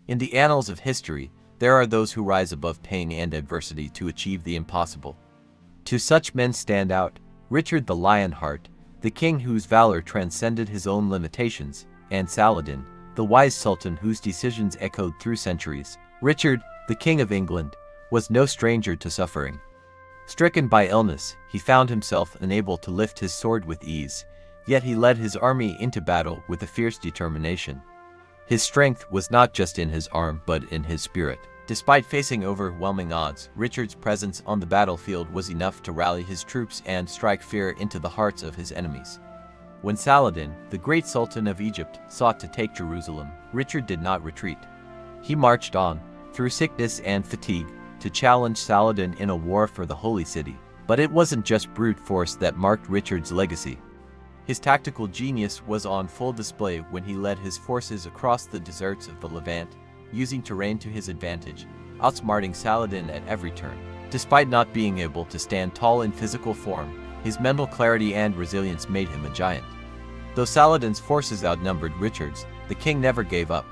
In the annals of history, there are those who rise above pain and adversity to achieve the impossible. To such men stand out Richard the Lionheart, the king whose valor transcended his own limitations, and Saladin, the wise sultan whose decisions echoed through centuries. Richard, the King of England, was no stranger to suffering. Stricken by illness, he found himself unable to lift his sword with ease, yet he led his army into battle with a fierce determination. His strength was not just in his arm but in his spirit. Despite facing overwhelming odds, Richard's presence on the battlefield was enough to rally his troops and strike fear into the hearts of his enemies. When Saladin, the great Sultan of Egypt, sought to take Jerusalem, Richard did not retreat. He marched on, through sickness and fatigue, to challenge Saladin in a war for the Holy City. But it wasn't just brute force that marked Richard's legacy. His tactical genius was on full display when he led his forces across the deserts of the Levant, using terrain to his advantage, outsmarting Saladin at every turn. Despite not being able to stand tall in physical form, his mental clarity and resilience made him a giant. Though Saladin's forces outnumbered Richard's, the king never gave up.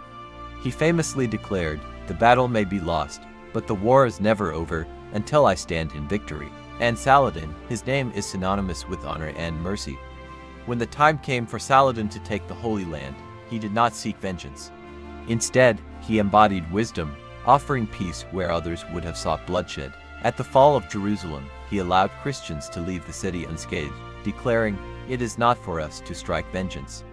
He famously declared, "The battle may be lost, but the war is never over until I stand in victory." And Saladin, his name is synonymous with honor and mercy. When the time came for Saladin to take the Holy Land, he did not seek vengeance. Instead, he embodied wisdom, offering peace where others would have sought bloodshed. At the fall of Jerusalem, he allowed Christians to leave the city unscathed, declaring, "It is not for us to strike vengeance.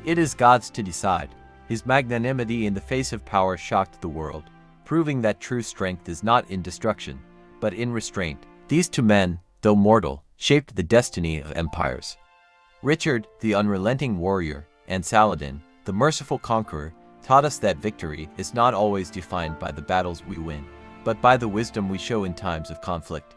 It is God's to decide." His magnanimity in the face of power shocked the world, proving that true strength is not in destruction, but in restraint. These two men, though mortal, shaped the destiny of empires. Richard, the unrelenting warrior, and Saladin, the merciful conqueror, taught us that victory is not always defined by the battles we win, but by the wisdom we show in times of conflict.